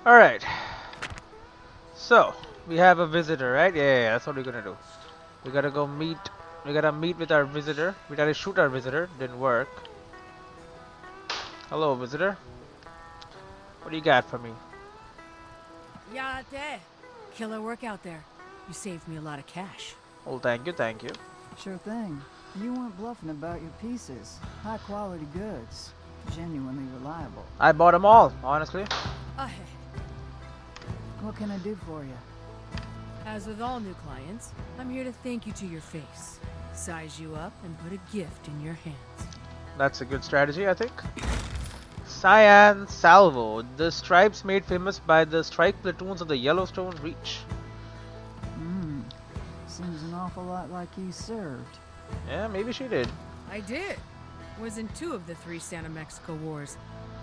Alright, so we have a visitor, right? Yeah, that's what we're gonna do. We gotta go meet. We gotta meet with our visitor. We gotta shoot our visitor. Didn't work. Hello, visitor. What do you got for me? Yate. Killer work out there. You saved me a lot of cash. Oh, thank you, thank you. Sure thing. You weren't bluffing about your pieces. High quality goods. Genuinely reliable. I bought them all, honestly. Ahe. What can I do for you? As with all new clients, I'm here to thank you to your face, size you up, and put a gift in your hands. That's a good strategy, I think. Cyan Salvo, the stripes made famous by the strike platoons of the Yellowstone Reach. Hmm. Seems an awful lot like you served. Yeah, maybe she did. I did. Was in 2 of the 3 Santa Mexico wars.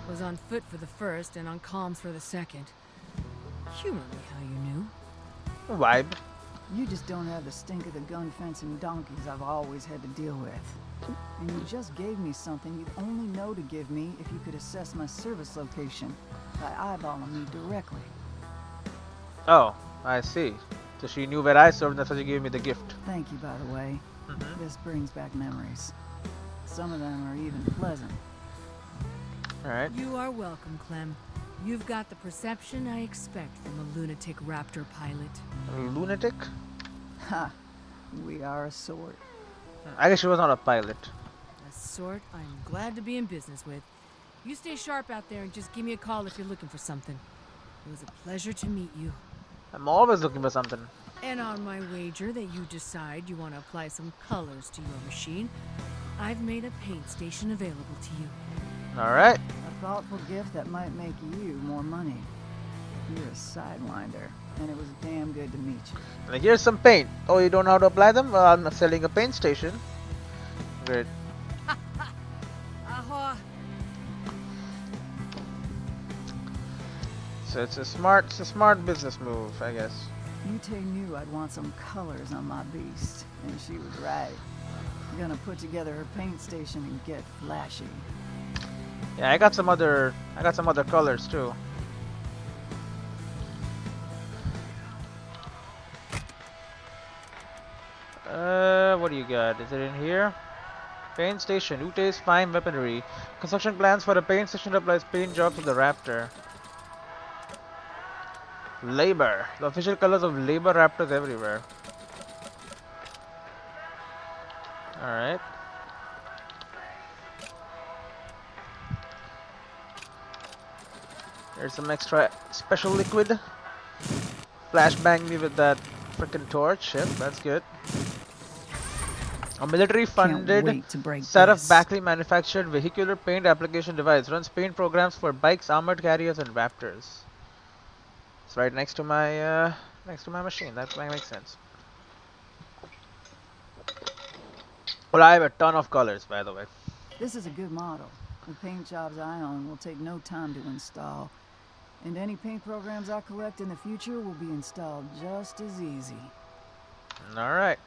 Was on foot for the first and on comms for the second. Humor me how you knew. Vibe. You just don't have the stink of the gun fencing donkeys I've always had to deal with. And you just gave me something you'd only know to give me if you could assess my service location by eyeballing me directly. Oh, I see. So she knew where I served, and that's why she gave me the gift. Thank you, by the way. This brings back memories. Some of them are even pleasant. Alright. You are welcome, Clem. You've got the perception I expect from a lunatic raptor pilot. Lunatic? Ha! We are a sort. I guess she was not a pilot. A sort I'm glad to be in business with. You stay sharp out there and just give me a call if you're looking for something. It was a pleasure to meet you. I'm always looking for something. And on my wager that you decide you want to apply some colors to your machine, I've made a paint station available to you. Alright. A thoughtful gift that might make you more money. You're a sidewinder, and it was damn good to meet you. Like, here's some paint. Oh, you don't know how to apply them? Well, I'm selling a paint station. Great. Aha! So it's a smart business move, I guess. Yute knew I'd want some colors on my beast, and she was right. Gonna put together her paint station and get flashy. Yeah, I got some other colors too. What do you got? Is it in here? Paint station, Ute's fine weaponry. Construction plans for a paint station applies paint jobs to the Raptor. Labor. The official colors of Labor Raptors everywhere. Alright. There's some extra special liquid. Flashbang me with that freaking torch. Yep, that's good. A military-funded set of Backley manufactured vehicular paint application device runs paint programs for bikes, armored carriers, and Raptors. It's right next to my machine. That makes sense. Well, I have a ton of colors, by the way. This is a good model. The paint jobs I own will take no time to install. And any paint programs I collect in the future will be installed just as easy. Alright.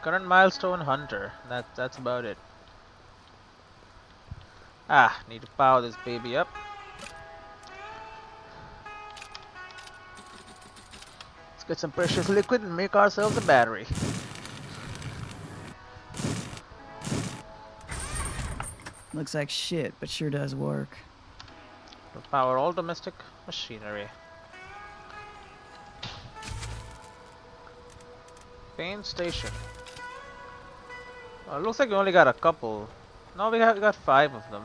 Current milestone hunter. That's about it. Ah, need to power this baby up. Let's get some precious liquid and make ourselves a battery. Looks like shit, but sure does work. To power all domestic machinery. Paint station. Oh, looks like we only got a couple. No, we got 5 of them.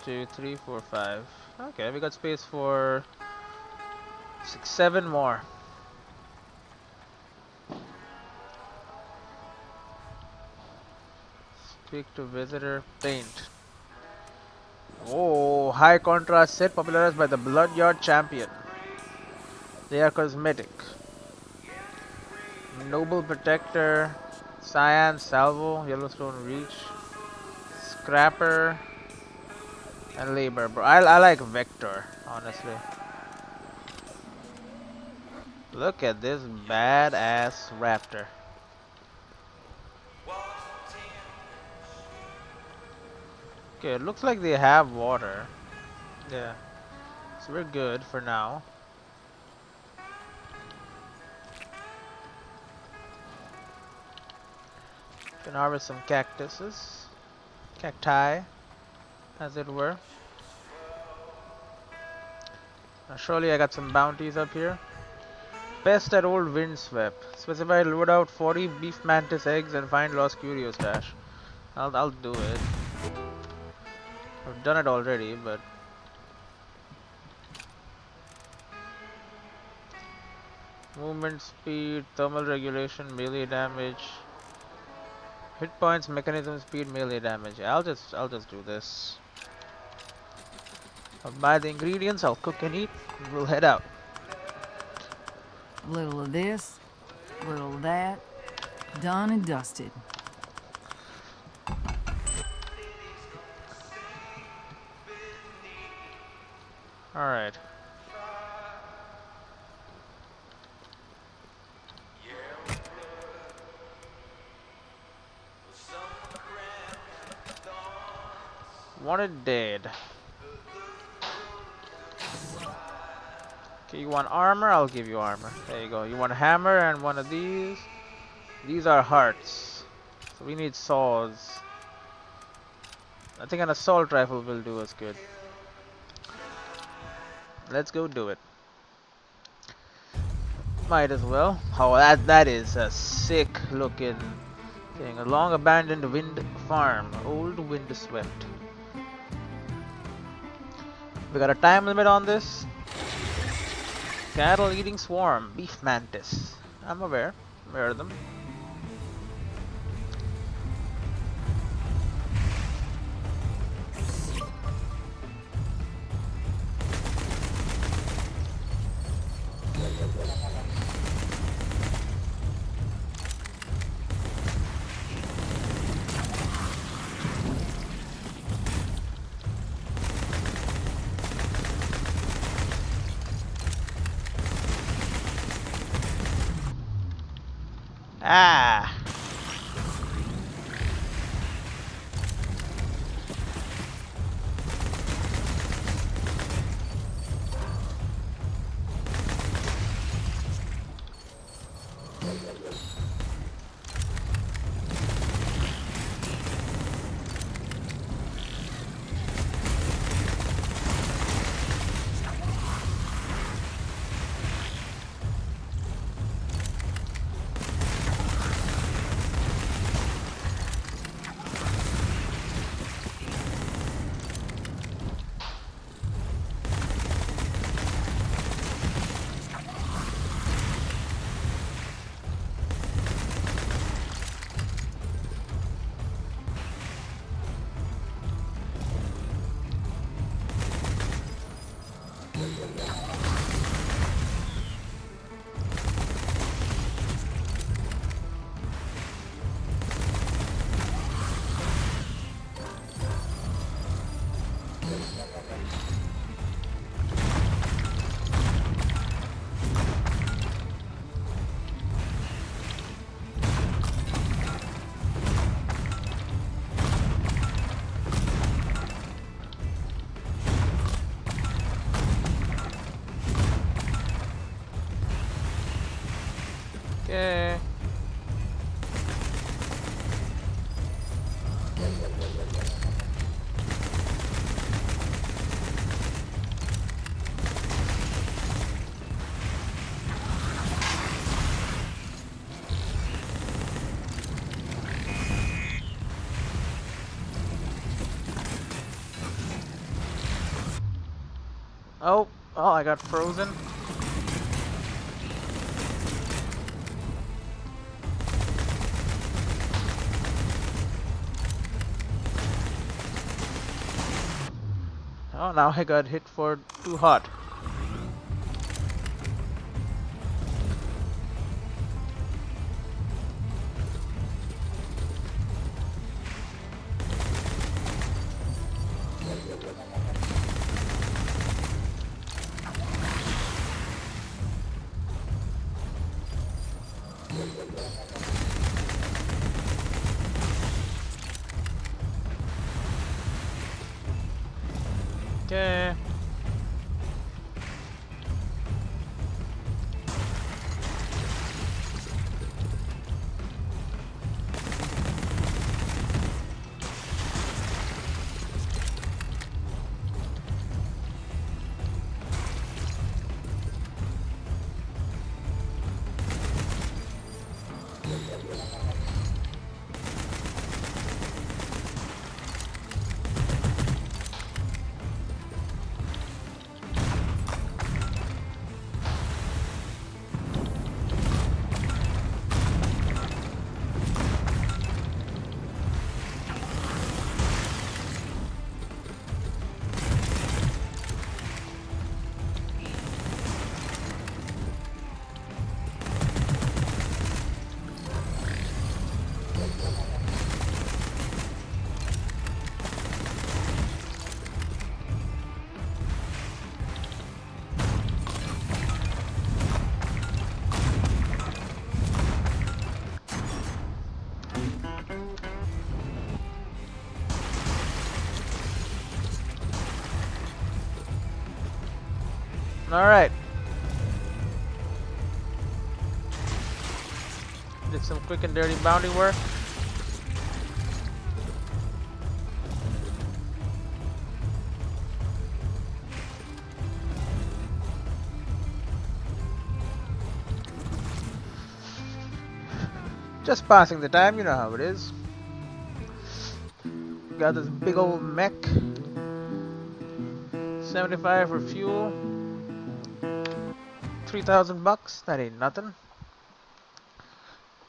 1, 2, 3, 4, 5. Okay, we got space for 6, 7 more. Speak to visitor. Paint. Oh, high contrast set popularized by the Bloodyard Champion. They are cosmetic. Noble Protector. Cyan Salvo. Yellowstone Reach. Scrapper. And Labor. Bro, I like Vector, honestly. Look at this badass Raptor. Okay, it looks like they have water. Yeah. So we're good for now. Can harvest some cactuses. Cacti, as it were. Now surely I got some bounties up here. Best at Old Windswept. Specify loadout 40 beef mantis eggs and find lost curio stash. I'll do it. I've done it already, but movement speed, thermal regulation, melee damage, hit points, mechanism speed, melee damage. Yeah, I'll just do this. I'll buy the ingredients, I'll cook and eat, and we'll head out. A little of this, a little of that. Done and dusted. Alright. Wanted dead. Okay, you want armor? I'll give you armor. There you go. You want a hammer and one of these? These are hearts. So we need saws. I think an assault rifle will do us good. Let's go do it. Might as well. Oh, that is a sick looking thing. A long abandoned wind farm. Old windswept. We got a time limit on this. Cattle eating swarm. Beef mantis. I'm aware. Aware of them. Ah! Okay. Oh, I got frozen. Oh, now I got hit for too hot. Okay. Alright. Did some quick and dirty bounty work. Just passing the time, you know how it is. Got this big old mech. 75 for fuel. 3,000 bucks. That ain't nothing.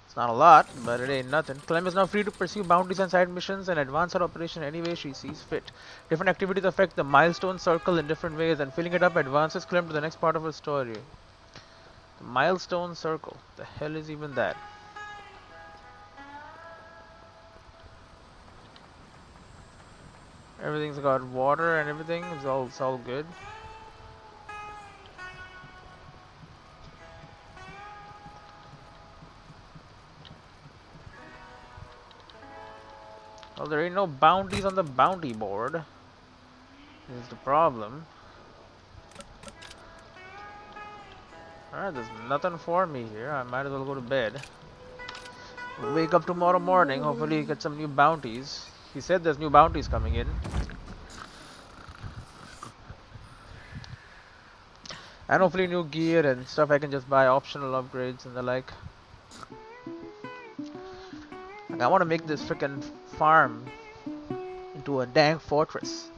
It's not a lot, but it ain't nothing. Clem is now free to pursue bounties and side missions and advance her operation any way she sees fit. Different activities affect the milestone circle in different ways, and filling it up advances Clem to the next part of her story. The milestone circle. The hell is even that? Everything's got water and everything. It's all good. Well, there ain't no bounties on the bounty board. This is the problem. Alright, there's nothing for me here. I might as well go to bed. We'll wake up tomorrow morning. Hopefully get some new bounties. He said there's new bounties coming in. And hopefully new gear and stuff I can just buy, optional upgrades and the like. Like I want to make this freaking farm into a dang fortress.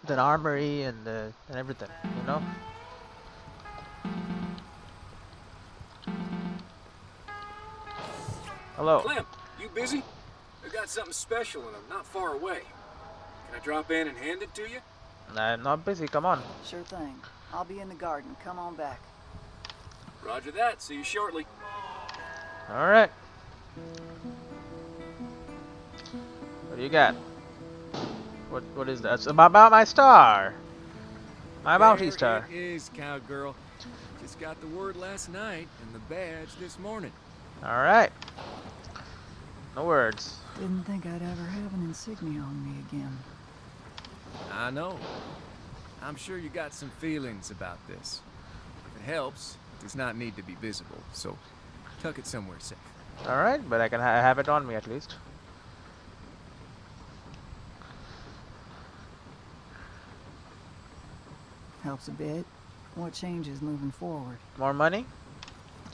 With an armory and everything, you know? Hello. Clem, you busy? I got something special and I'm not far away. Can I drop in and hand it to you? I'm not busy, come on. Sure thing. I'll be in the garden. Come on back. Roger that. See you shortly. Alright. What do you got? What is that? It's about my star. My bounty star. It is, cowgirl. Just got the word last night and the badge this morning. Alright. No words. Didn't think I'd ever have an insignia on me again. I know. I'm sure you got some feelings about this. If it helps, it does not need to be visible, so tuck it somewhere safe. Alright, but I can have it on me at least. Helps a bit. What changes moving forward? More money?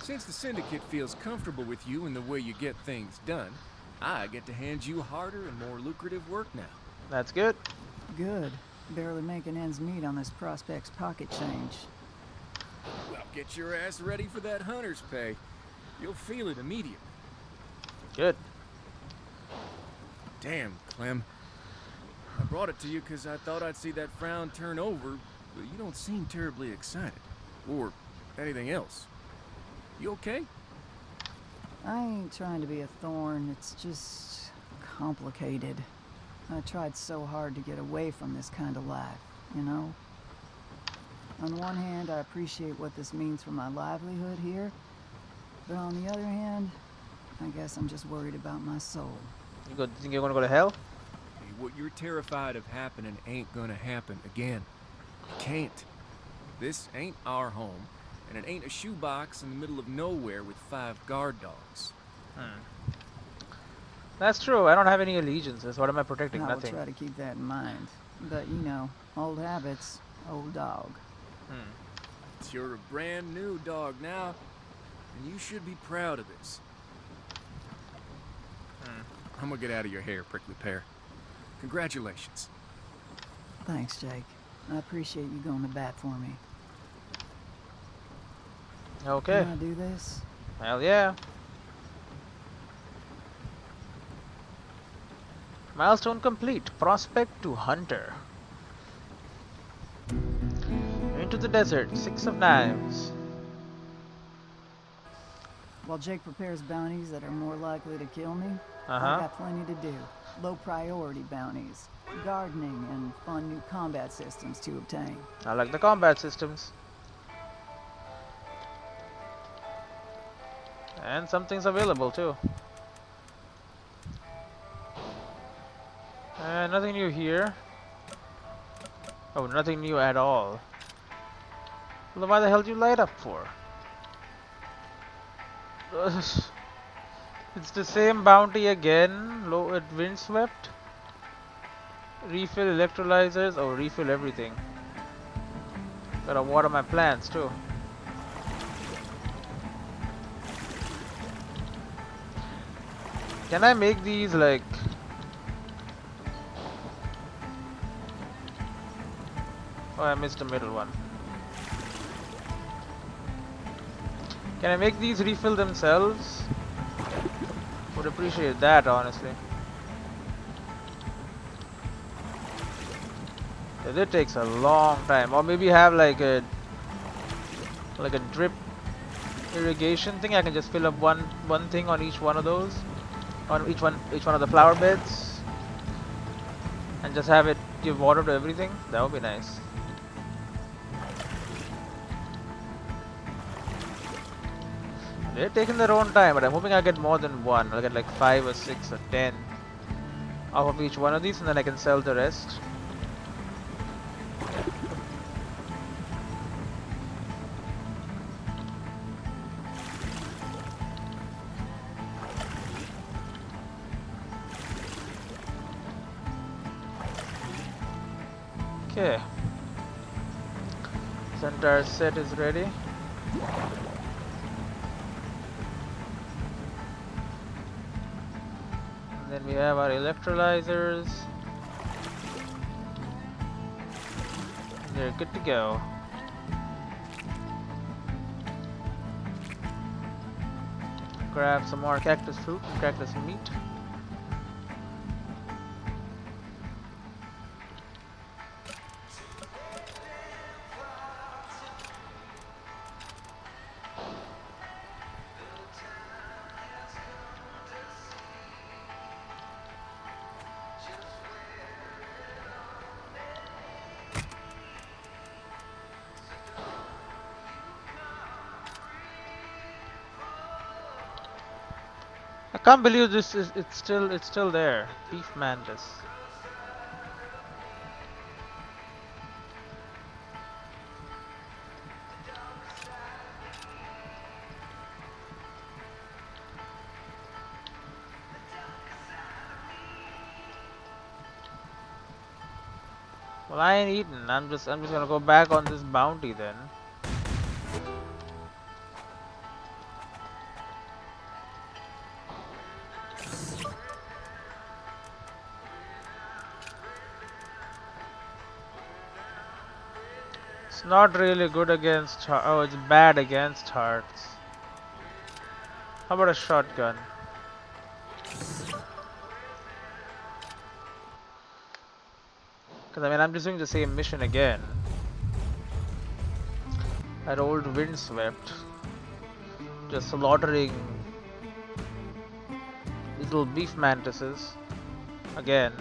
Since the Syndicate feels comfortable with you and the way you get things done, I get to hand you harder and more lucrative work now. That's good. Good. Barely making ends meet on this prospect's pocket change. Well, get your ass ready for that hunter's pay. You'll feel it immediately. Good. Damn, Clem. I brought it to you because I thought I'd see that frown turn over, but you don't seem terribly excited. Or anything else. You okay? I ain't trying to be a thorn. It's just complicated. I tried so hard to get away from this kind of life, you know? On one hand, I appreciate what this means for my livelihood here, but on the other hand, I guess I'm just worried about my soul. You think you're gonna go to hell? what you're terrified of happening ain't gonna happen again. It can't. This ain't our home, and it ain't a shoebox in the middle of nowhere with 5 guard dogs. That's true. I don't have any allegiances. What am I protecting? I will Nothing. try to keep that in mind. But, you know, old habits, old dog. But you're a brand new dog now, and you should be proud of this. I'm gonna get out of your hair, prickly pear. Congratulations. Thanks, Jake. I appreciate you going to bat for me. Okay. Can I do this? Hell yeah. Milestone complete. Prospect to Hunter. Into the desert. 6 of knives. While Jake prepares bounties that are more likely to kill me, Uh-huh. I've got plenty to do. Low priority bounties, gardening, and fun new combat systems to obtain. I like the combat systems. And something's available too. Nothing new here. Oh, nothing new at all. Well, why the hell do you light up for? It's the same bounty again. Low at windswept. Refill electrolyzers. Oh, refill everything. Gotta water my plants too. Can I make these like... Oh, I missed the middle one. Can I make these refill themselves? Would appreciate that, honestly. It takes a long time. Or maybe have like a drip irrigation thing. I can just fill up one thing on each one of those. On each one of the flower beds. And just have it give water to everything. That would be nice. They're taking their own time, but I'm hoping I get more than one. I'll get like 5 or 6 or 10 off of each one of these, and then I can sell the rest. Okay. This entire set is ready. Then we have our electrolyzers. They're good to go. Grab some more cactus fruit and cactus meat. I can't believe this is it's still there. Beef mantis. Well, I ain't eating. I'm just gonna go back on this bounty then. It's not really good against oh, it's bad against hearts. How about a shotgun? Because I mean, I'm just doing the same mission again. That old windswept. Just slaughtering little beef mantises. Again.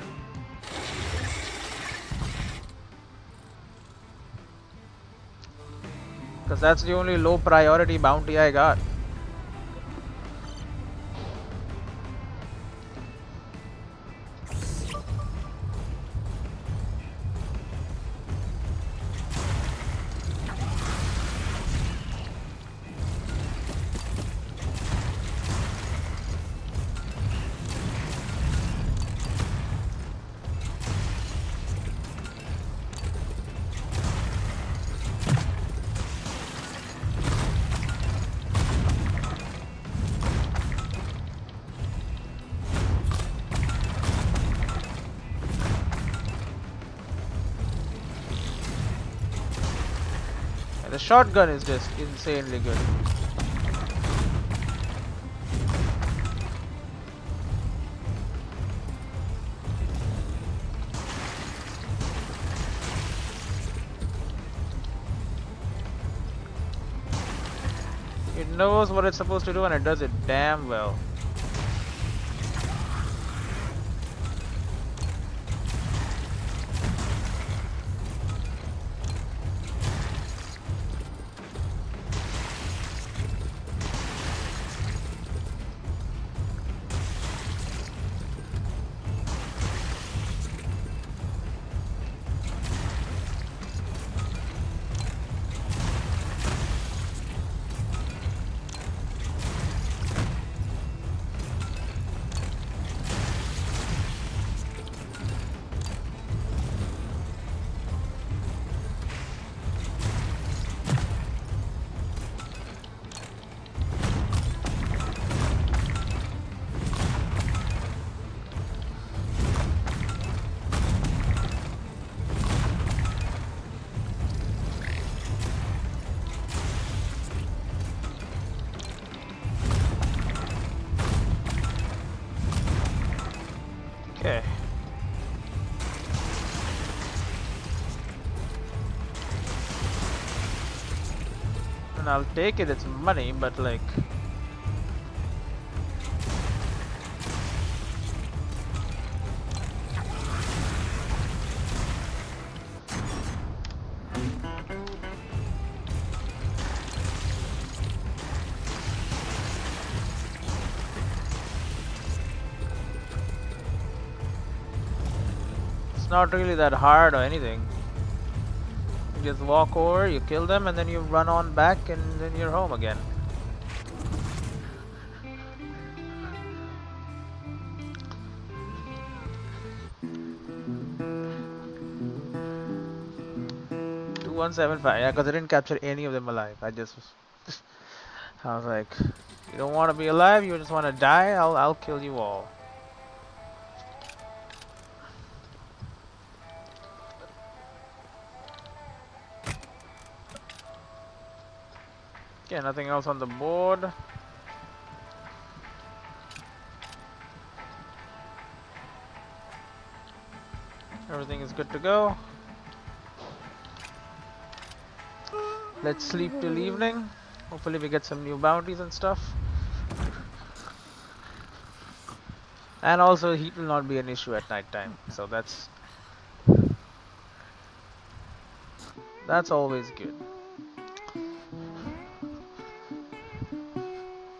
Because that's the only low priority bounty I got. The shotgun is just insanely good. It knows what it's supposed to do and it does it damn well. Okay. And I'll take it, it's money, but like... It's not really that hard or anything. You just walk over, you kill them, and then you run on back, and then you're home again. Yeah, because I didn't capture any of them alive. I was like, you don't want to be alive, you just want to die, I'll kill you all. Okay, nothing else on the board. Everything is good to go. Let's sleep till evening. Hopefully we get some new bounties and stuff. And also heat will not be an issue at night time. So that's always good.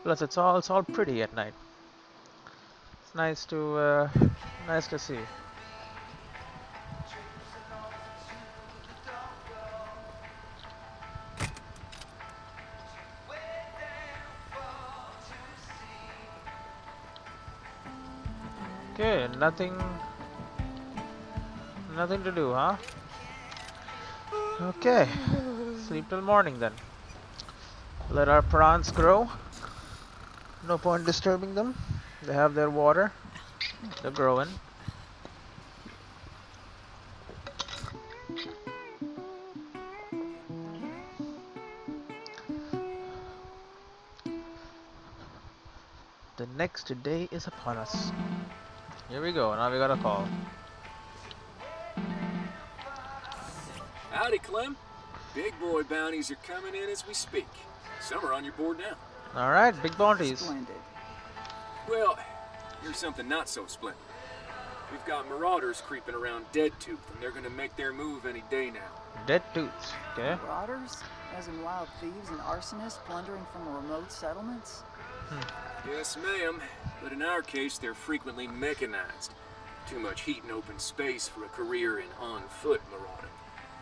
Plus it's all pretty at night. It's nice to see. Okay, nothing to do, huh? Okay, sleep till morning then. Let our prawns grow. No point disturbing them. They have their water. They're growing. The next day is upon us. Here we go, now we got a call. Howdy, Clem. Big boy bounties are coming in as we speak. Some are on your board now. Alright, big bounties. Splendid. Well, here's something not so splendid. We've got marauders creeping around Dead Tooth, and they're gonna make their move any day now. Dead Tooths, okay. Marauders? As in wild thieves and arsonists plundering from remote settlements? Yes, ma'am. But in our case, they're frequently mechanized. Too much heat and open space for a career in on-foot marauding.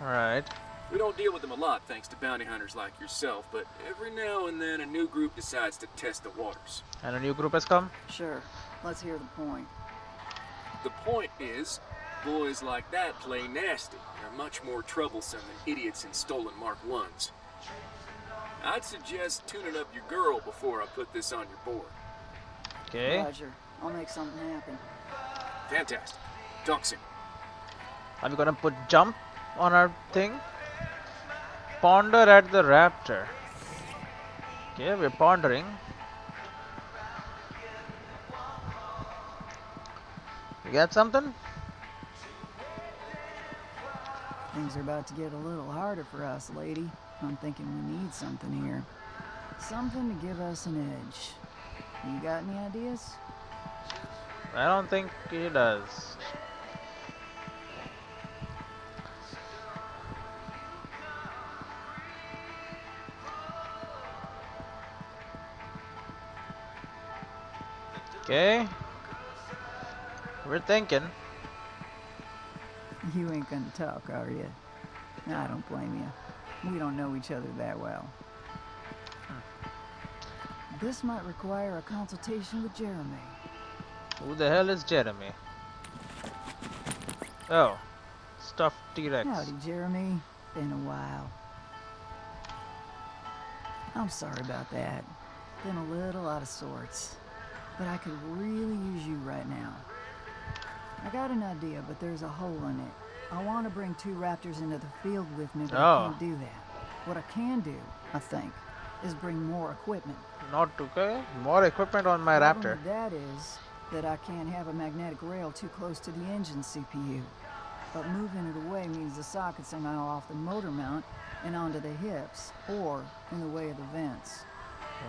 Alright. We don't deal with them a lot thanks to bounty hunters like yourself, but every now and then a new group decides to test the waters. And a new group has come? Sure. Let's hear the point. The point is, boys like that play nasty and are much more troublesome than idiots in stolen Mark 1s. I'd suggest tuning up your girl before I put this on your board. Okay. Roger. I'll make something happen. Fantastic. Talk soon. Are we gonna put jump on our thing? Ponder at the raptor. Okay, we're pondering. You got something? Things are about to get a little harder for us, lady. I'm thinking we need something here. Something to give us an edge. You got any ideas? I don't think he does. Okay. We're thinking. You ain't gonna talk, are you? I don't blame you. We don't know each other that well. This might require a consultation with Jeremy. Who the hell is Jeremy? Oh. Stuffed T-Rex. Howdy, Jeremy. Been a while. I'm sorry about that. Been a little out of sorts. But I could really use you right now. I got an idea, but there's a hole in it. I want to bring 2 raptors into the field with me, but I can't do that. What I can do, I think, is bring more equipment. Not okay. More equipment on my Problem raptor. with that is that I can't have a magnetic rail too close to the engine CPU. But moving it away means the sockets are now off the motor mount and onto the hips, or in the way of the vents.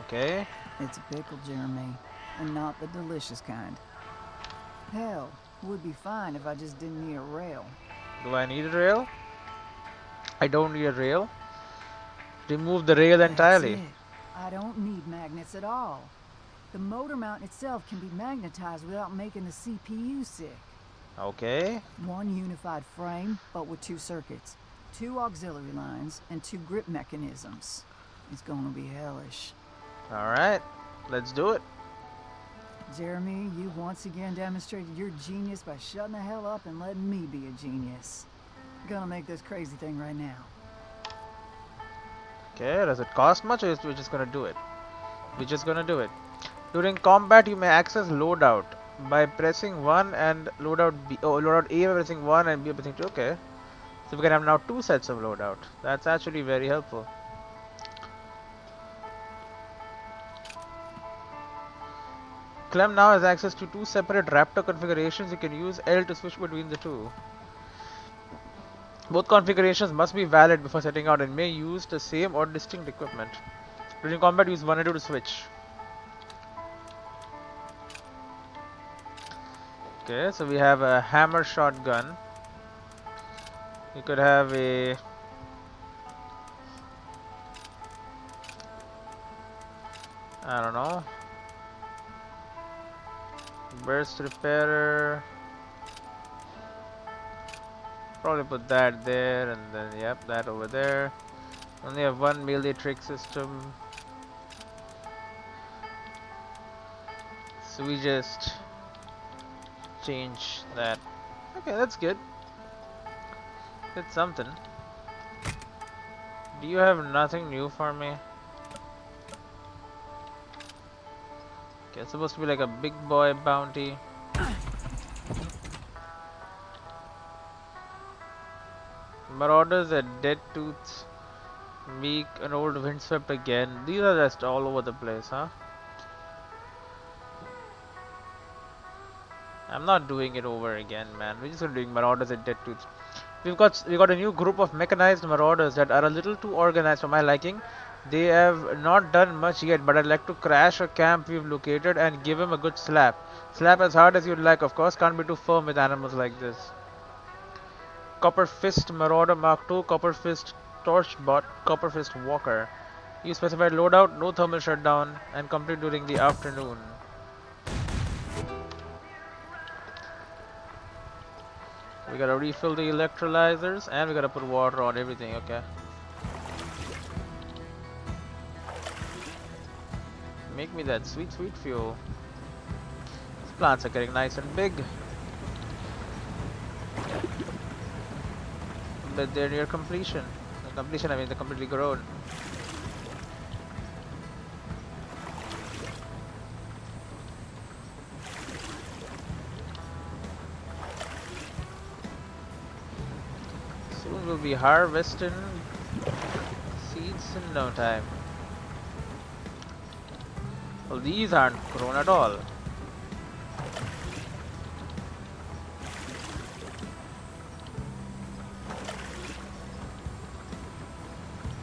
Okay. It's a pickle, Jeremy, and not the delicious kind. Hell, would be fine if I just didn't need a rail. Do I need a rail? I don't need a rail. Remove the rail entirely. That's it. I don't need magnets at all. The motor mount itself can be magnetized without making the CPU sick. Okay. One unified frame, but with 2 circuits, 2 auxiliary lines, and 2 grip mechanisms. It's gonna be hellish. Alright. Let's do it. Jeremy, you once again demonstrated your genius by shutting the hell up and letting me be a genius. Gonna make this crazy thing right now. Okay, does it cost much, or we're just gonna do it? We're just gonna do it. During combat, you may access loadout by pressing 1 and loadout B. Oh, loadout A by pressing 1 and B by pressing 2. Okay. So we can have now 2 sets of loadout. That's actually very helpful. Clem now has access to 2 separate Raptor configurations. You can use L to switch between the 2. Both configurations must be valid before setting out and may use the same or distinct equipment. During combat, use 1 and 2 to switch. Okay, so we have a hammer shotgun. You could have a I don't know, burst repairer. Probably put that there, and then yep, that over there. Only have 1 melee trick system, so we just change that. Okay, that's good. It's something. Do you have nothing new for me? Okay, it's supposed to be like a big boy bounty. Marauders at Dead Tooth, Meek, an old windswept again. These are just all over the place, huh? I'm not doing it over again, man. We're just doing Marauders at Dead Tooth. We got a new group of mechanized marauders that are a little too organized for my liking. They have not done much yet, but I'd like to crash a camp we've located and give him a good slap. Slap as hard as you'd like, of course. Can't be too firm with animals like this. Copper Fist Marauder Mark II, Copper Fist Torchbot, Copper Fist Walker. You specified loadout, no thermal shutdown, and complete during the afternoon. We gotta refill the electrolyzers, and we gotta put water on everything, okay. Make me that sweet, sweet fuel. These plants are getting nice and big. But they're near completion. Completion, I mean they're completely grown. Soon we'll be harvesting seeds in no time. Well, these aren't grown at all.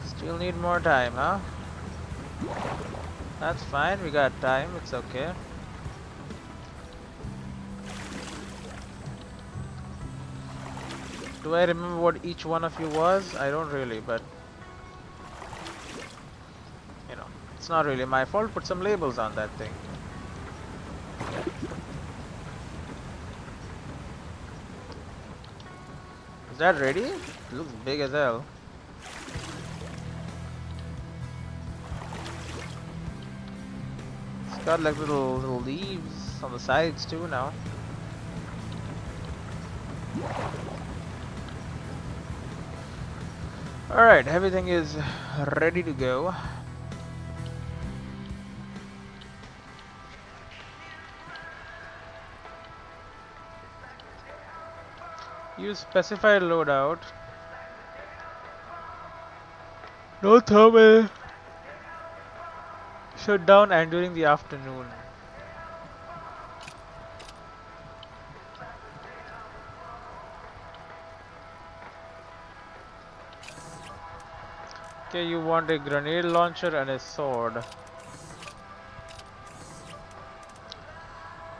Still need more time, huh? That's fine, we got time, it's okay. Do I remember what each one of you was? I don't really, but you know, it's not really my fault. Put some labels on that thing. Is that ready? It looks big as hell. It's got like little leaves on the sides too now. Alright, everything is ready to go. Use specified loadout. No thermal. Shut down and during the afternoon. Okay, you want a grenade launcher and a sword.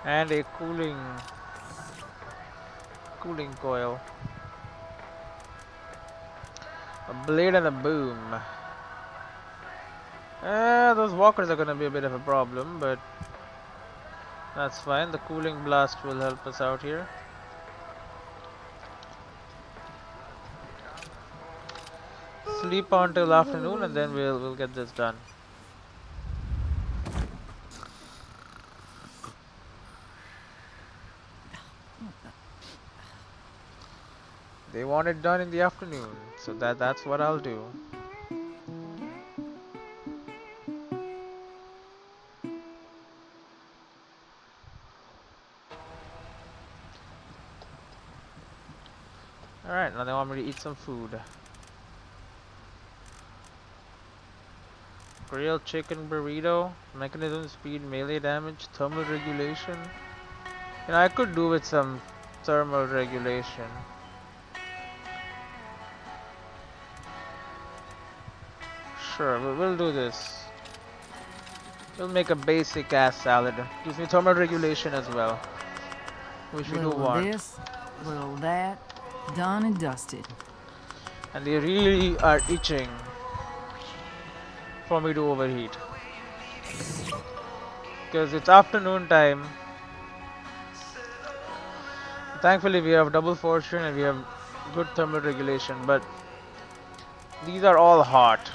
And a cooling coil. A blade and a boom. Those walkers are gonna be a bit of a problem, but that's fine. The cooling blast will help us out here. Sleep until afternoon and then we'll get this done. They want it done in the afternoon, so that's what I'll do. Alright, now they want me to eat some food. Grilled chicken burrito, mechanism speed, melee damage, thermal regulation. You know, I could do with some thermal regulation. Sure, we'll do this. We'll make a basic ass salad. Gives me thermal regulation as well, which we do want. Little this, little that, done and dusted. And they really are itching for me to overheat. Because it's afternoon time. Thankfully we have double fortune and we have good thermal regulation, but these are all hot.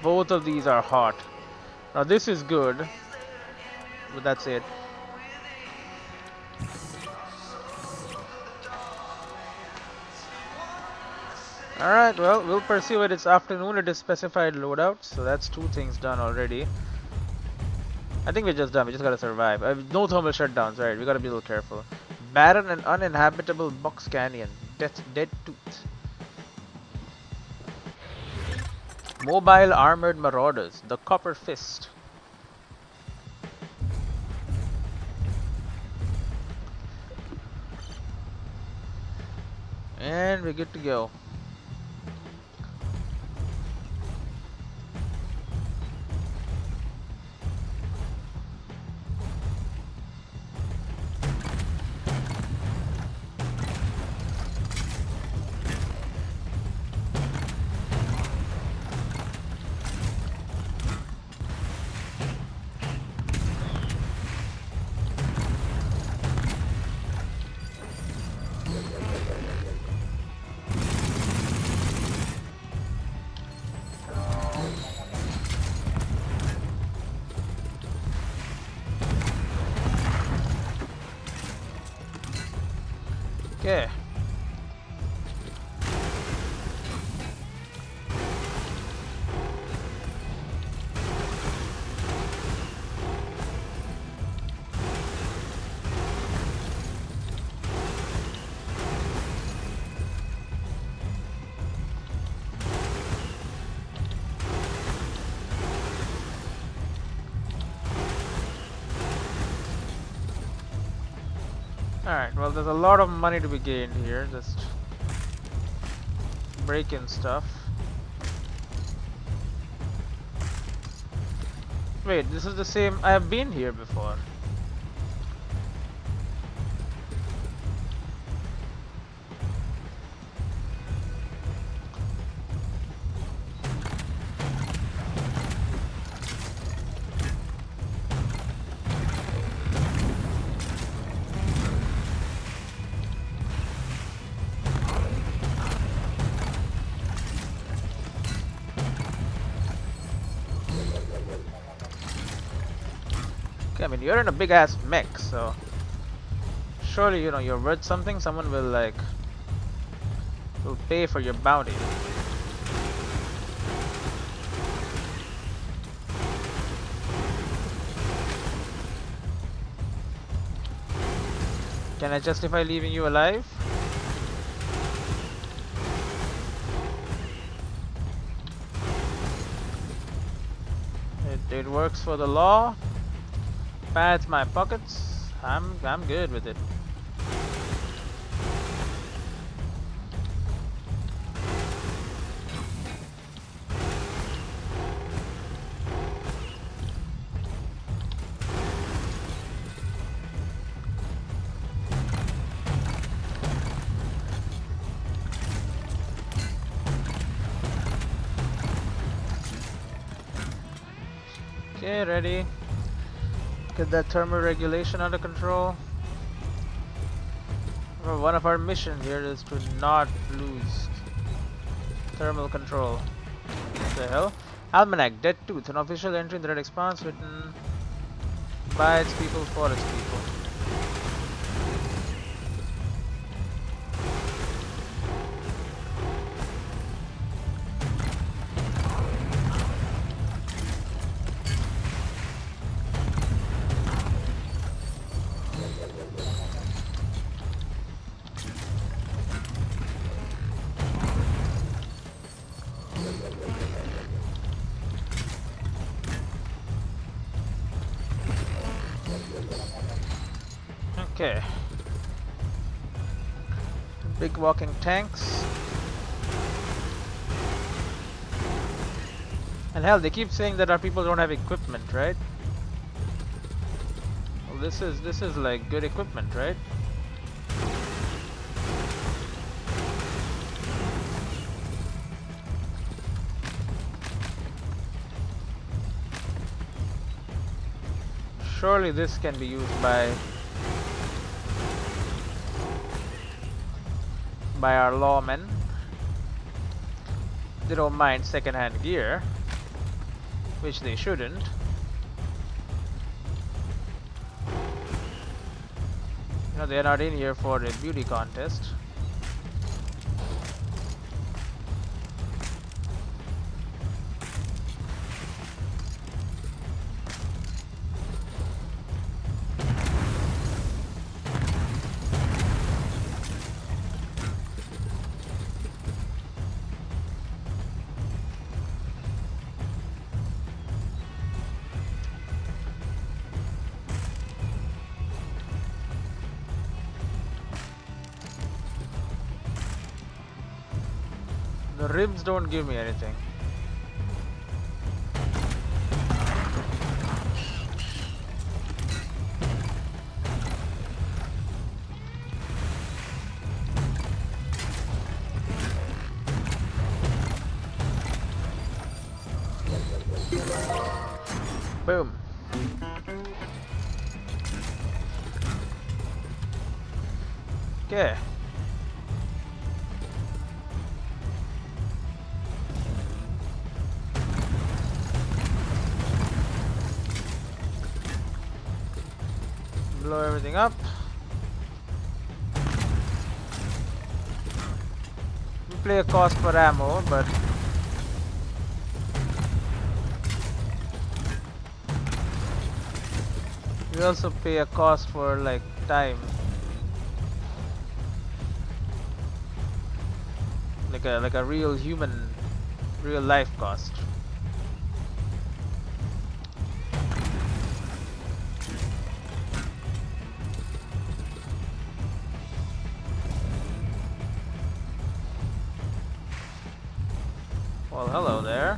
Both of these are hot. Now this is good, but that's it. Alright, well, we'll pursue it. It's afternoon, it is specified loadout, so that's two things done already. I think we're just done, we just gotta survive. No thermal shutdowns, right, we gotta be a little careful. Barren and uninhabitable Box Canyon. Dead Tooth. Mobile armored marauders. The Copper Fist. And we're good to go. Okay. Alright, well, there's a lot of money to be gained here. Just break-in stuff. Wait, this is the same. I have been here before. I mean, you're in a big ass mech, so surely you know you're worth something. Someone will will pay for your bounty. Can I justify leaving you alive? It works for the law. Pads my pockets. I'm good with it. Okay, ready. Get that thermal regulation under control. Well, one of our missions here is to not lose thermal control. What the hell? Almanac, Dead Tooth, an official entry in the Red Expanse written by its people for its people. Okay. Big walking tanks. And hell, they keep saying that our people don't have equipment, right? Well, this is like good equipment, right? Surely this can be used by our lawmen. They don't mind second-hand gear, which they shouldn't. You know, they're not in here for a beauty contest. The ribs don't give me anything. Boom. Okay. Blow everything up. We play a cost per ammo, but we also pay a cost for like time, like a real human, real life cost. Well, hello there.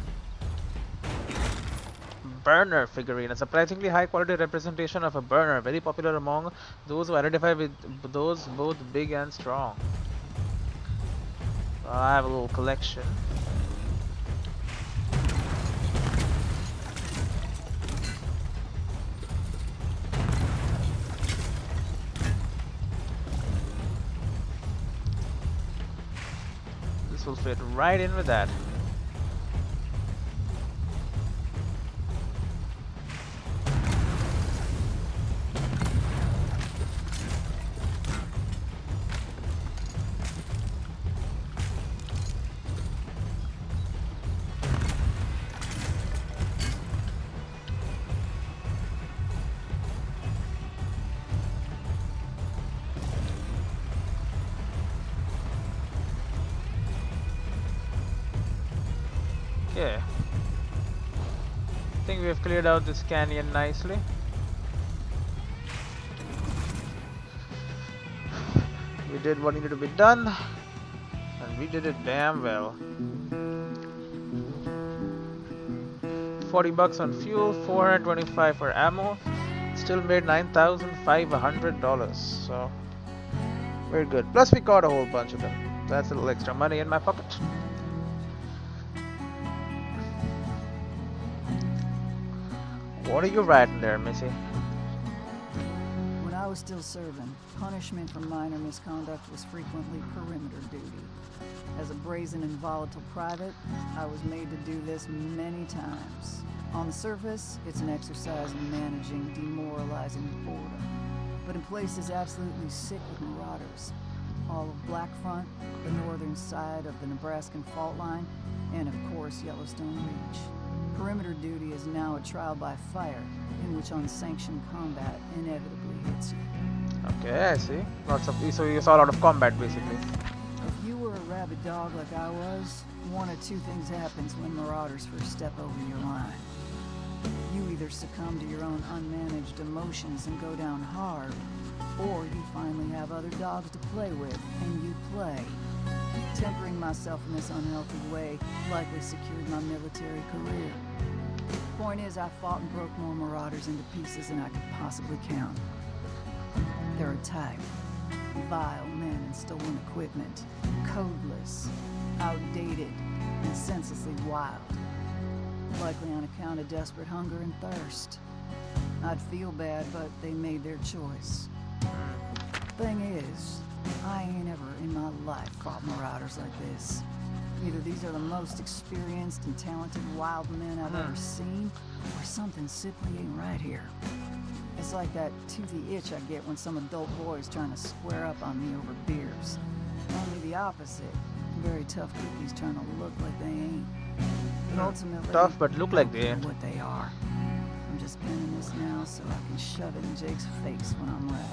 Burner figurine, a surprisingly high quality representation of a burner, very popular among those who identify with those both big and strong. I have a little collection. This will fit right in with that. Okay. I think we have cleared out this canyon nicely. We did what needed to be done, and we did it damn well. 40 bucks on fuel, 425 for ammo. Still made $9,500, so we're good. Plus we caught a whole bunch of them. That's a little extra money in my pocket. What are you writing there, Missy? When I was still serving, punishment for minor misconduct was frequently perimeter duty. As a brazen and volatile private, I was made to do this many times. On the surface, it's an exercise in managing demoralizing boredom. But in places absolutely sick with marauders. All of Black Front, the northern side of the Nebraskan fault line, and of course Yellowstone Reach. Perimeter duty is now a trial by fire, in which unsanctioned combat inevitably hits you. Okay, I see. So you saw a lot of combat, basically. If you were a rabid dog like I was, one of two things happens when marauders first step over your line. You either succumb to your own unmanaged emotions and go down hard, or you finally have other dogs to play with, and you play. Tempering myself in this unhealthy way likely secured my military career. Point is, I fought and broke more marauders into pieces than I could possibly count. They're a type. Vile men in stolen equipment, codeless, outdated, and senselessly wild. Likely on account of desperate hunger and thirst. I'd feel bad, but they made their choice. Thing is, I ain't ever in my life fought marauders like this. Either these are the most experienced and talented wild men I've ever seen, or something simply ain't right here. It's like that toothy itch I get when some adult boy's trying to square up on me over beers. Only the opposite. Very tough cookies trying to look like they ain't. But ultimately, tough but look like they ain't. What they are. I'm just pinning this now so I can shove it in Jake's face when I'm ready.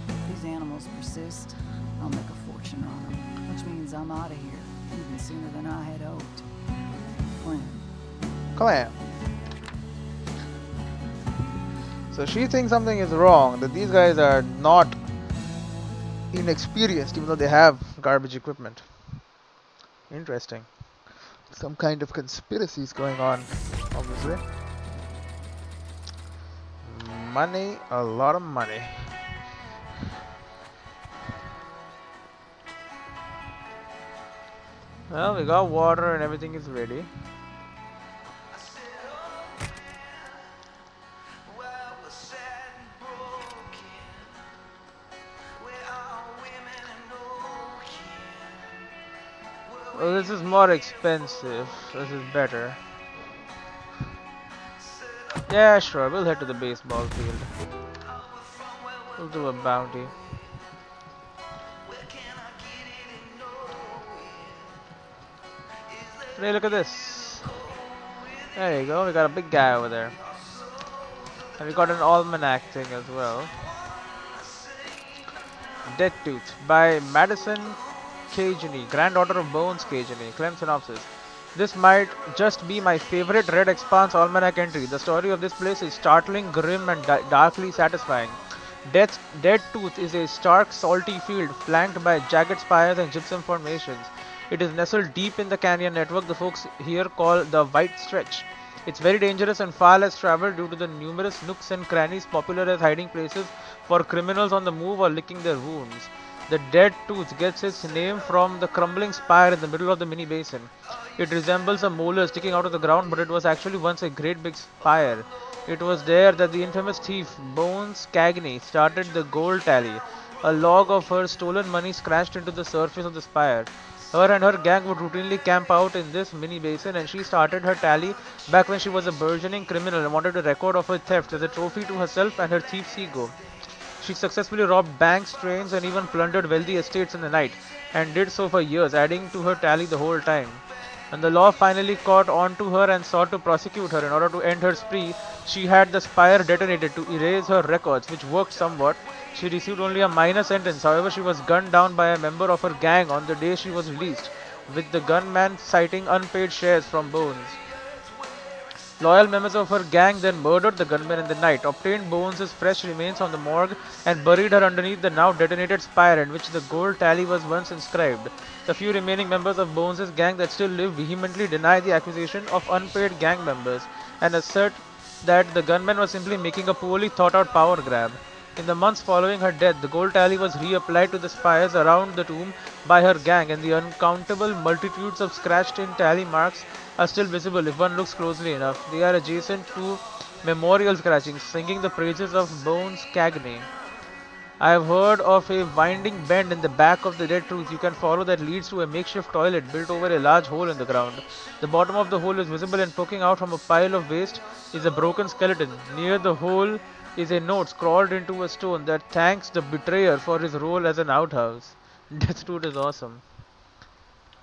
If these animals persist, I'll make a fortune on them, which means I'm out of here even sooner than I had hoped. Clem. So she thinks something is wrong, that these guys are not inexperienced even though they have garbage equipment. Interesting. Some kind of conspiracy is going on, obviously. Money, a lot of money. Well, we got water and everything is ready. Oh, this is more expensive. This is better. Yeah, sure. We'll head to the baseball field. We'll do a bounty. Hey, look at this. There you go. We got a big guy over there. And we got an almanac thing as well. Dead Tooth by Madison Cageny, granddaughter of Bones Cageny. Clem synopsis. This might just be my favorite Red Expanse almanac entry. The story of this place is startling, grim, and darkly satisfying. Dead Tooth is a stark, salty field flanked by jagged spires and gypsum formations. It is nestled deep in the canyon network the folks here call the White Stretch. It's very dangerous and far less traveled due to the numerous nooks and crannies popular as hiding places for criminals on the move or licking their wounds. The Dead Tooth gets its name from the crumbling spire in the middle of the mini basin. It resembles a molar sticking out of the ground, but it was actually once a great big spire. It was there that the infamous thief Bones Cagney started the gold tally. A log of her stolen money scratched into the surface of the spire. Her and her gang would routinely camp out in this mini basin, and she started her tally back when she was a burgeoning criminal and wanted a record of her theft as a trophy to herself and her thief's ego. She successfully robbed banks, trains, and even plundered wealthy estates in the night, and did so for years, adding to her tally the whole time. When the law finally caught on to her and sought to prosecute her in order to end her spree, she had the spire detonated to erase her records, which worked somewhat. She received only a minor sentence, however, she was gunned down by a member of her gang on the day she was released, with the gunman citing unpaid shares from Bones. Loyal members of her gang then murdered the gunman in the night, obtained Bones' fresh remains from the morgue, and buried her underneath the now detonated spire in which the gold tally was once inscribed. The few remaining members of Bones' gang that still live vehemently deny the accusation of unpaid gang members and assert that the gunman was simply making a poorly thought out power grab. In the months following her death, the gold tally was reapplied to the spires around the tomb by her gang, and the uncountable multitudes of scratched in tally marks are still visible if one looks closely enough. They are adjacent to memorial scratchings singing the praises of Bones Cagney. I have heard of a winding bend in the back of the Dead Tooth you can follow that leads to a makeshift toilet built over a large hole in the ground. The bottom of the hole is visible, and poking out from a pile of waste is a broken skeleton. Near the hole is a note scrawled into a stone that thanks the betrayer for his role as an outhouse. Death Tooth is awesome.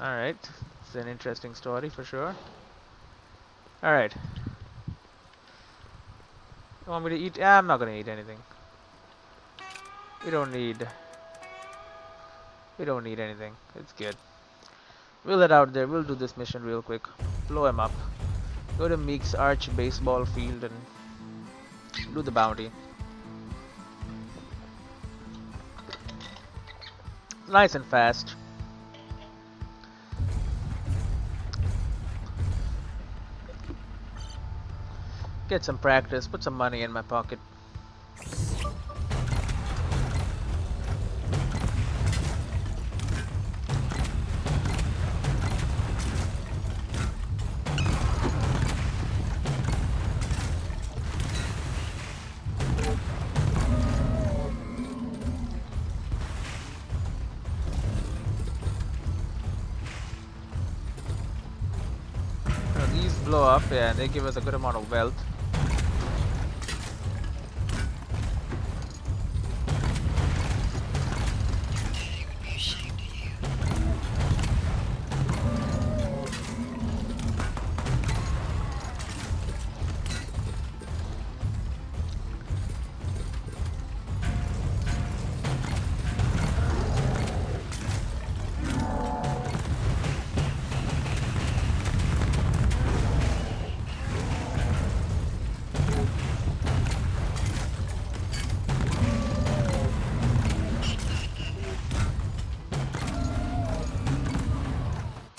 Alright, it's an interesting story for sure. Alright. You want me to eat? I'm not gonna eat anything. We don't need... We don't need anything. It's good. We'll head out there. We'll do this mission real quick. Blow him up. Go to Meek's Arch Baseball Field and do the bounty. Nice and fast. Get some practice. Put some money in my pocket. These blow up, yeah, and they give us a good amount of wealth.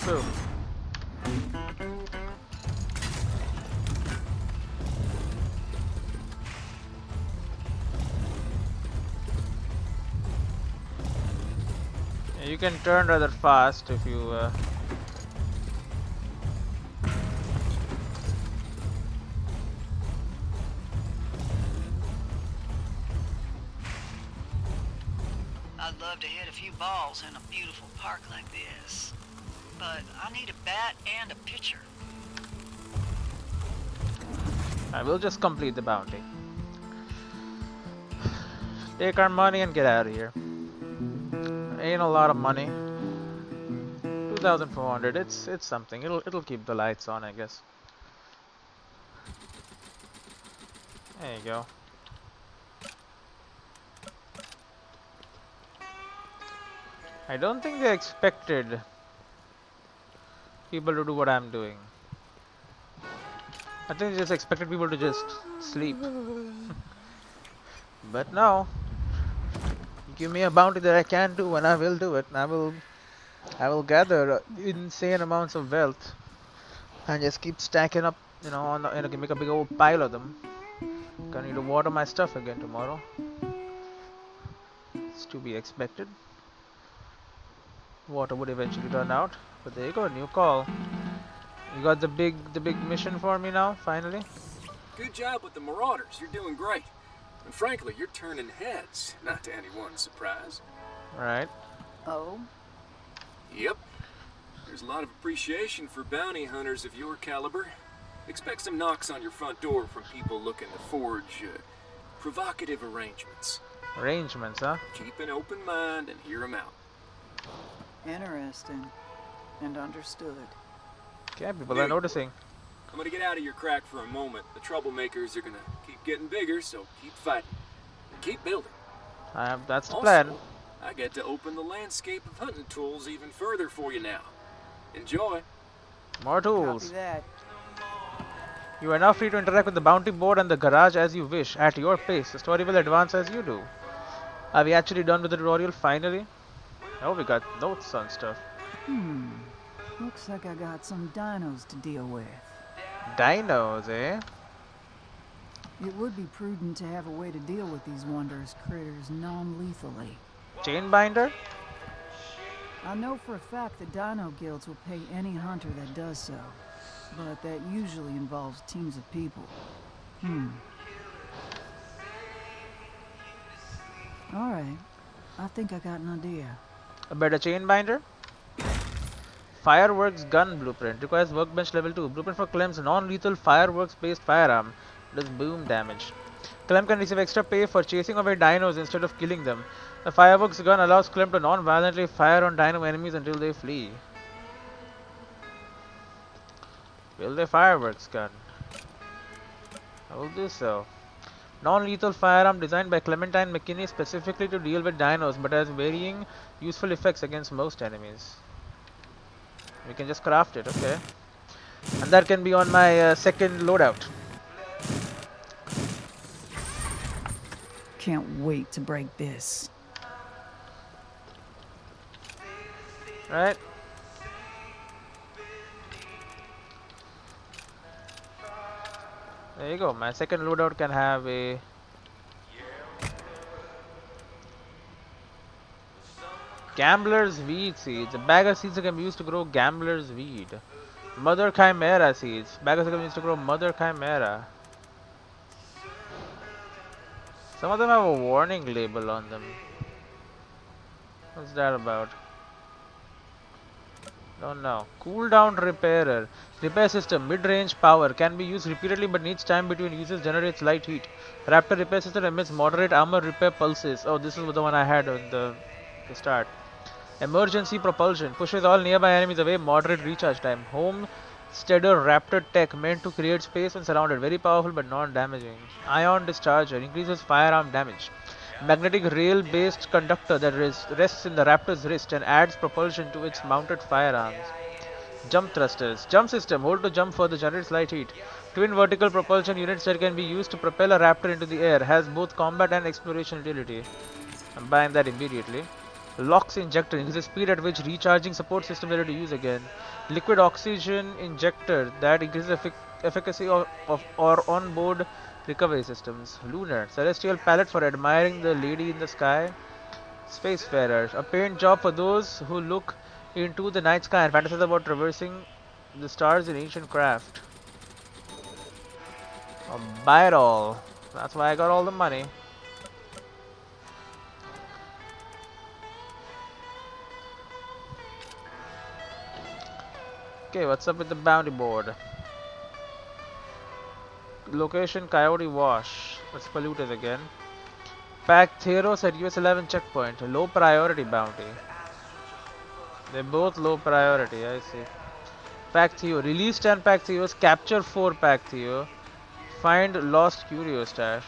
Boom. Yeah, you can turn rather fast if you I'd love to hit a few balls in a beautiful park like this, but I need a bat and a pitcher. I will just complete the bounty. Take our money and get out of here. Ain't a lot of money. 2,400. It's something. It'll keep the lights on, I guess. There you go. I don't think they expected people to do what I'm doing. I think they just expected people to just sleep. But no. Give me a bounty that I can do and I will do it. I will I will gather insane amounts of wealth and just keep stacking up, you know, make a big old pile of them. Gonna need to water my stuff again tomorrow. It's to be expected. Water would eventually run out, but there you go, new call. You got the big mission for me now, finally. Good job with the Marauders. You're doing great. And frankly, you're turning heads, not to anyone's surprise. Right. Oh? Yep. There's a lot of appreciation for bounty hunters of your caliber. Expect some knocks on your front door from people looking to forge provocative arrangements. Arrangements, huh? Keep an open mind and hear them out. Interesting. And understood. Okay, people are noticing. I'm gonna get out of your crack for a moment. The troublemakers are gonna keep getting bigger, so keep fighting. And keep building. That's the Also, plan. I get to open the landscape of hunting tools even further for you now. Enjoy. More Copy tools. that. You are now free to interact with the bounty board and the garage as you wish, at your pace. The story will advance as you do. Are we actually done with the tutorial finally? Oh, we got notes on stuff. Looks like I got some dinos to deal with. Dinos, eh? It would be prudent to have a way to deal with these wondrous critters non-lethally. Chainbinder? I know for a fact the dino guilds will pay any hunter that does so, but that usually involves teams of people. Alright, I think I got an idea. A better chainbinder? Fireworks gun blueprint. Requires workbench level 2. Blueprint for Clem's non-lethal fireworks based firearm. Does boom damage. Clem can receive extra pay for chasing away dinos instead of killing them. The fireworks gun allows Clem to non-violently fire on dino enemies until they flee. Build a fireworks gun. I will do so. Non-lethal firearm designed by Clementine McKinney specifically to deal with dinos, but has varying useful effects against most enemies. We can just craft it, okay. And that can be on my second loadout. Can't wait to break this. Right? There you go. My second loadout can have a Gambler's Weed seeds. A bag of seeds that can be used to grow Gambler's Weed. Mother Chimera seeds. Bag of seeds can be used to grow Mother Chimera. Some of them have a warning label on them. What's that about? Don't know. Cooldown repairer. Repair system. Mid-range power. Can be used repeatedly but needs time between uses. Generates light heat. Raptor repair system emits moderate armor repair pulses. Oh, this is the one I had on the start. Emergency propulsion. Pushes all nearby enemies away. Moderate recharge time. Homesteader Raptor tech. Meant to create space when surrounded. Very powerful but non-damaging. Ion discharger. Increases firearm damage. Magnetic rail-based conductor that rests in the Raptor's wrist and adds propulsion to its mounted firearms. Jump thrusters. Jump system. Hold to jump further. Generates light heat. Twin vertical propulsion units that can be used to propel a Raptor into the air. Has both combat and exploration utility. I'm buying that immediately. Locks injector. Increases speed at which recharging support system ready to use again. Liquid oxygen injector that increases efficacy or on-board recovery systems. Lunar. Celestial palette for admiring the lady in the sky. Spacefarer. A paint job for those who look into the night sky and fantasize about traversing the stars in ancient craft. I'll buy it all. That's why I got all the money. Okay, what's up with the bounty board? Location Coyote Wash. Let's pollute it again. Pack Theros at US 11 checkpoint. Low priority bounty. They're both low priority, I see. Pack Theo. Release 10 Pack Theos. Capture 4 Pack Theo. Find lost curio stash.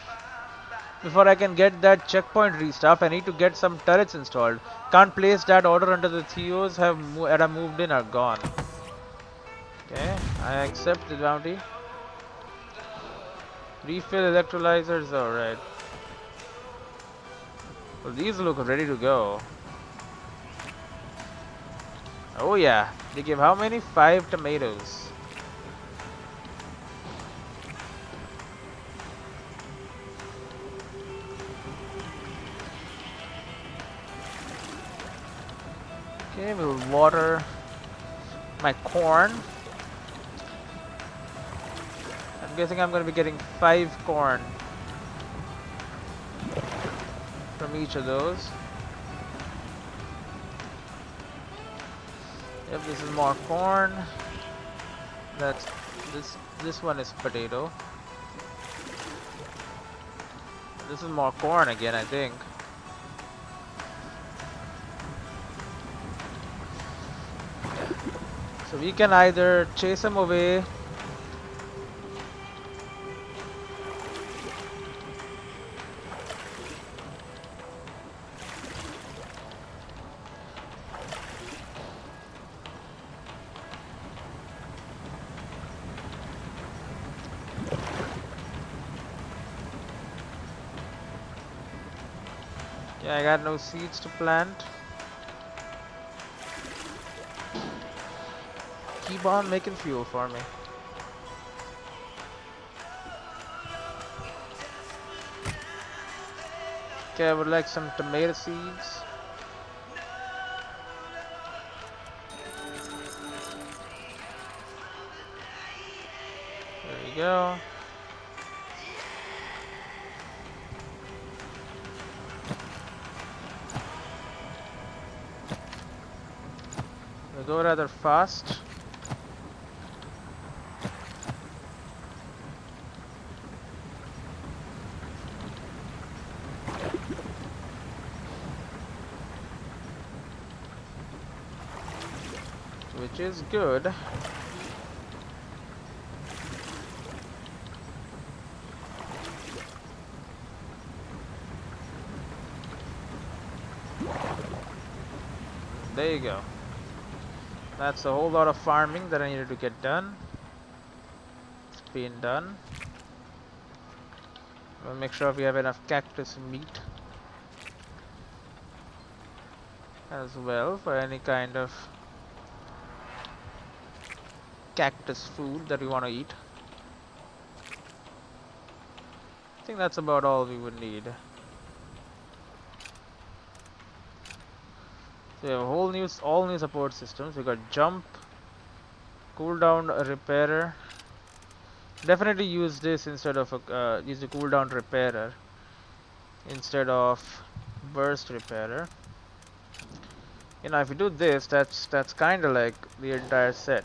Before I can get that checkpoint restuff, I need to get some turrets installed. Can't place that order until the Theos that have moved in are gone. Okay, I accept the bounty. Refill electrolyzers, alright. Well, these look ready to go. Oh yeah, they give how many? 5 tomatoes. Okay, we'll water my corn. I'm guessing I'm gonna be getting 5 corn from each of those. Yep, this is more corn. That's this one is potato. This is more corn again, I think. So we can either chase them away. Yeah, I got no seeds to plant. Keep on making fuel for me. Okay, I would like some tomato seeds. There we go. We'll go rather fast. Which is good. There you go. That's a whole lot of farming that I needed to get done. It's been done. We'll make sure we have enough cactus meat as well for any kind of cactus food that we want to eat. I think that's about all we would need. So we have a whole all new support systems. We got jump, cooldown repairer. Definitely use this instead of use the cooldown repairer instead of burst repairer. You know, if you do this, that's kind of like the entire set.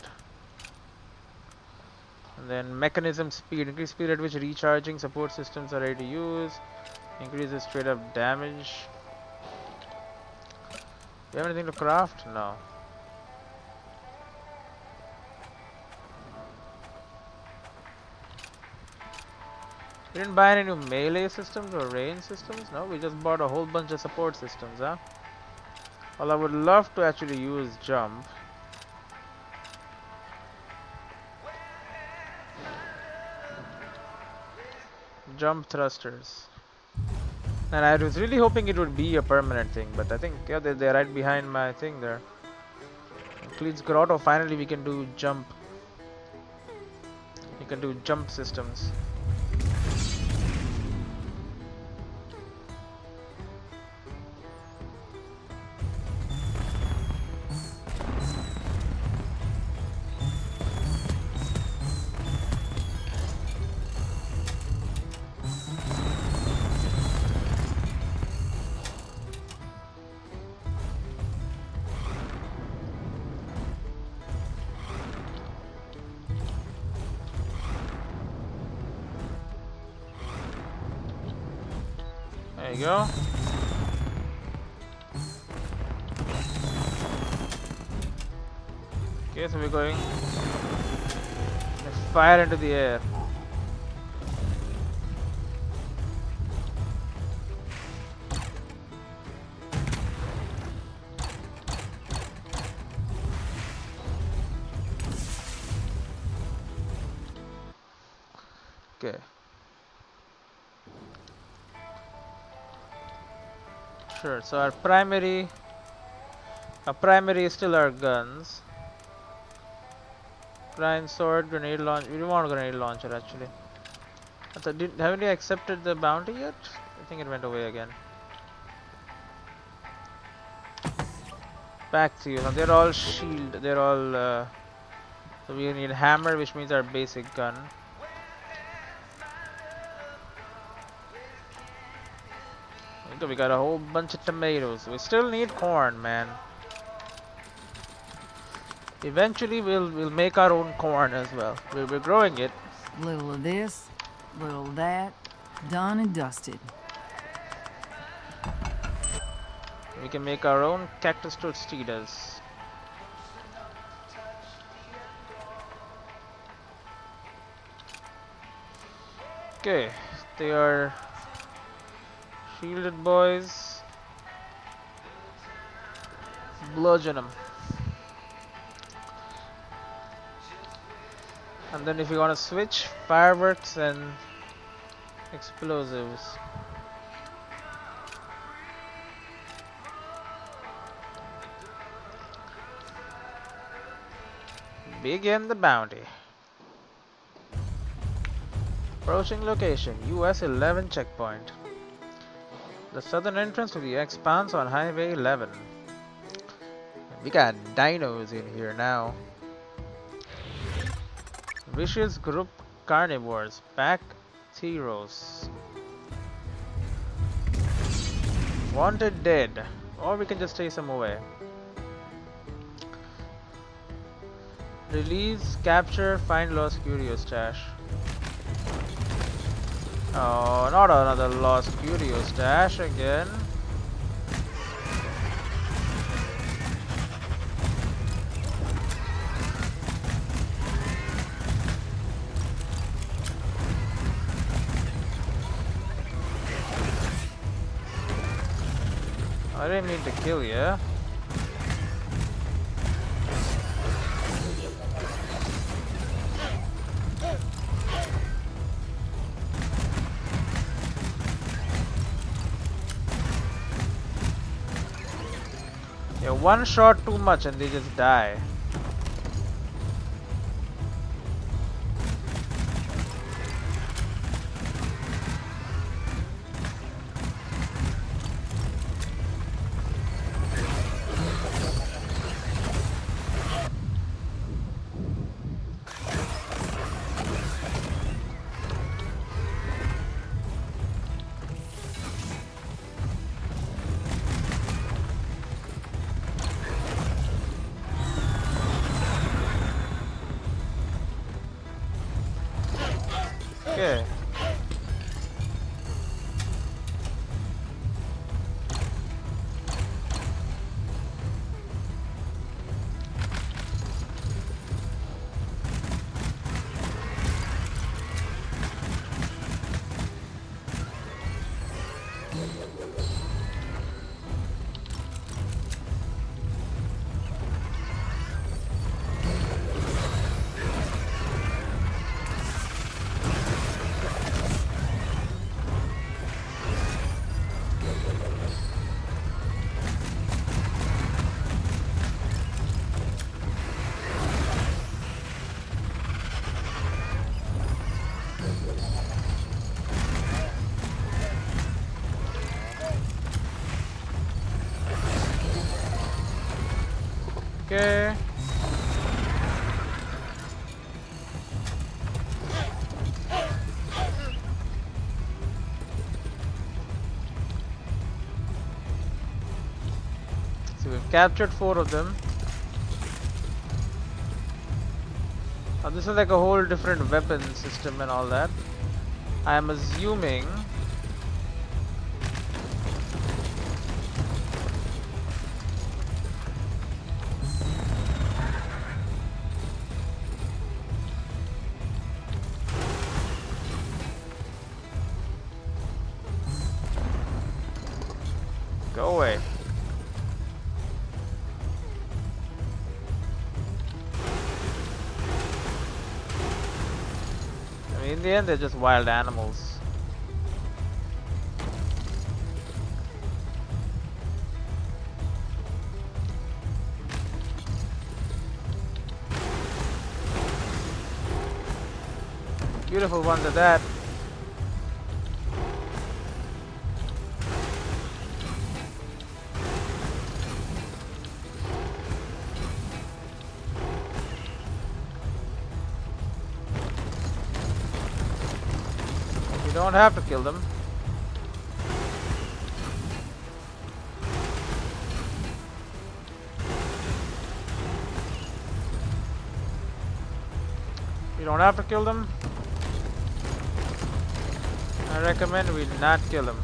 And then mechanism speed, increase speed at which recharging support systems are ready to use. Increases straight up damage. Do you have anything to craft? No. We didn't buy any new melee systems or range systems? No, we just bought a whole bunch of support systems, huh? Well, I would love to actually use jump. Jump thrusters. And I was really hoping it would be a permanent thing, but I think, yeah, they're right behind my thing there. Includes grotto, finally we can do jump. We can do jump systems. There you go. Okay, so we're going fire into the air. Okay. Sure, so our primary Our primary is still our guns. Grind sword, grenade launcher. We don't want a grenade launcher actually. Haven't you accepted the bounty yet? I think it went away again. Back to you. Now they're all shield. They're all. So we need hammer, which means our basic gun. Okay, we got a whole bunch of tomatoes. We still need corn, man. Eventually, we'll make our own corn as well. We're growing it. Little of this, little of that, done and dusted. We can make our own cactus tostitas. Okay, they are shielded boys. Bludgeon them. And then if you want to switch, fireworks and explosives. Begin the bounty. Approaching location, US 11 checkpoint. The southern entrance to the Expanse on Highway 11. We got dinos in here now. Vicious group carnivores, pack heroes. Wanted dead. Or we can just chase them away. Release, capture, find lost curio stash. Oh, not another lost curio stash again. I didn't mean to kill you. Yeah, one shot too much and they just die. Okay. Okay. So we've captured 4 of them. Now this is like a whole different weapon system and all that. I am assuming go away. I mean, in the end, they're just wild animals. Beautiful ones at that. You don't have to kill them. You don't have to kill them. I recommend we not kill them.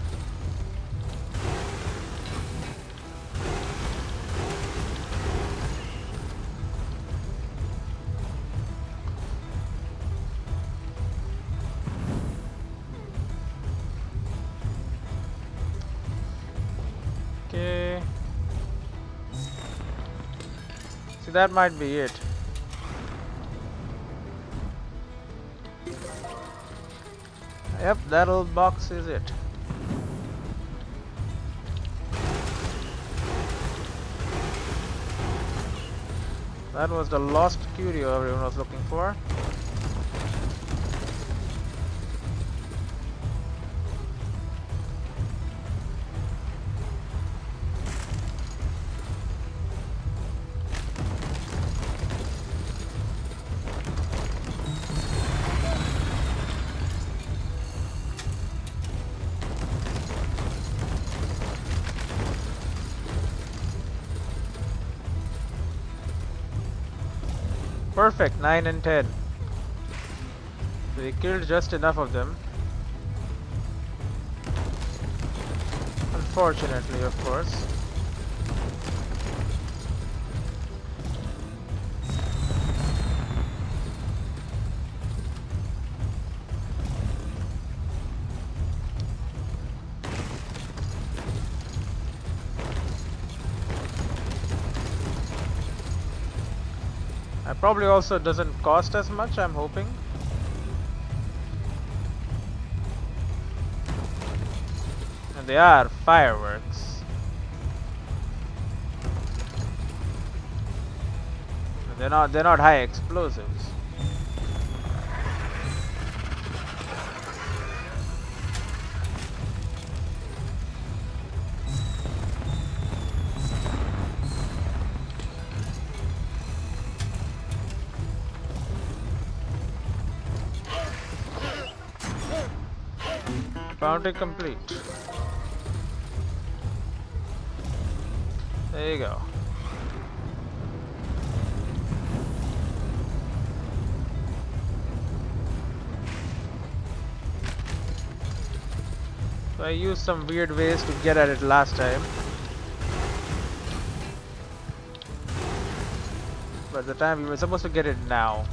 Okay. See, that might be it. Yep, that little box is it. That was the lost curio everyone was looking for. Perfect, 9 and 10. So we killed just enough of them. Unfortunately, of course. Probably also doesn't cost as much, I'm hoping. And they are fireworks. They're not high explosives. Bounty complete. There you go. So I used some weird ways to get at it last time. But the time we were supposed to get it now.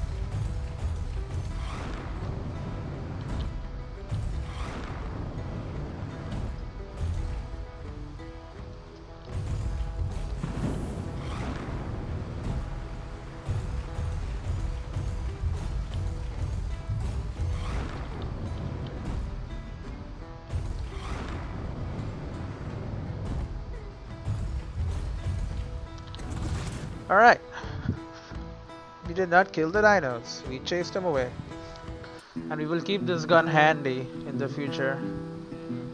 Alright. We did not kill the dinos. We chased them away. And we will keep this gun handy in the future.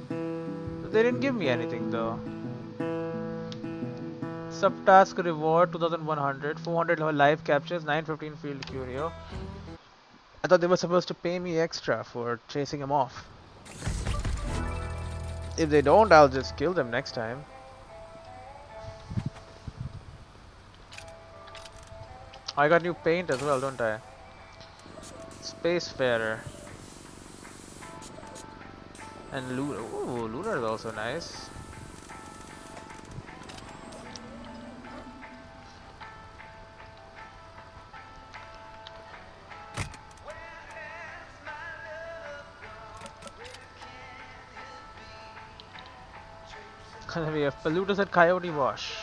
But they didn't give me anything though. Subtask reward 2100, 400 live captures, 915 field curio. I thought they were supposed to pay me extra for chasing them off. If they don't, I'll just kill them next time. I got new paint as well, don't I? Spacefarer. And Lunar. Ooh, Lunar is also nice. We have polluters at Coyote Wash.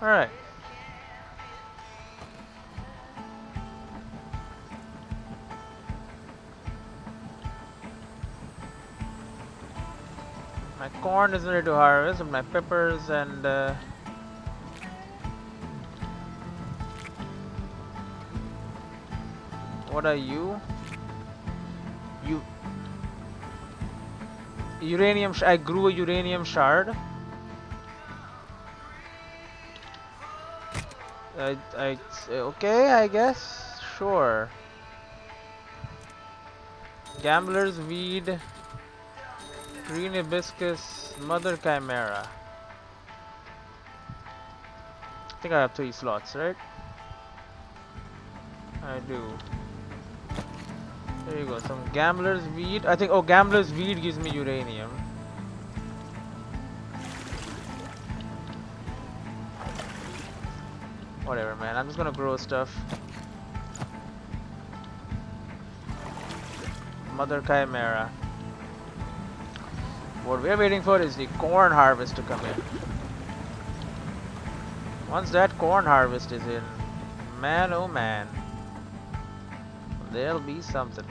Alright. My corn isn't ready to harvest, but my peppers and what are you? You uranium. I grew a uranium shard. Okay, I guess. Sure. Gambler's weed, green hibiscus, mother chimera. I think I have 3 slots, right? I do. There you go. Some gambler's weed. I think. Oh, gambler's weed gives me uranium. Whatever, man. I'm just gonna grow stuff. Mother chimera. What we're waiting for is the corn harvest to come in. Once that corn harvest is in, man oh man, there'll be something.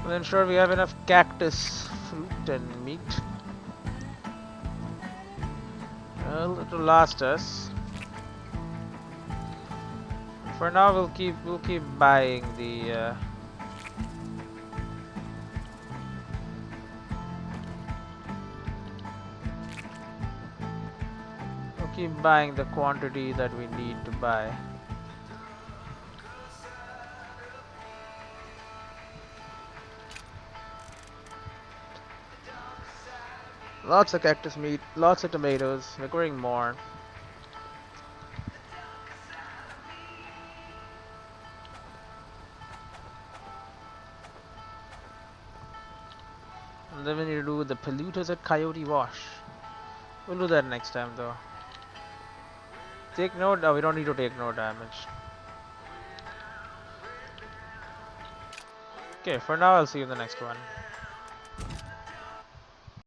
We'll ensure we have enough cactus, fruit and meat. Well, it'll last us. For now, we'll keep buying the. We'll keep buying the quantity that we need to buy. Lots of cactus meat, lots of tomatoes. We're growing more. And then we need to do the polluters at Coyote Wash. We'll do that next time though. Take note. Oh, we don't need to take no damage. Okay, for now I'll see you in the next one.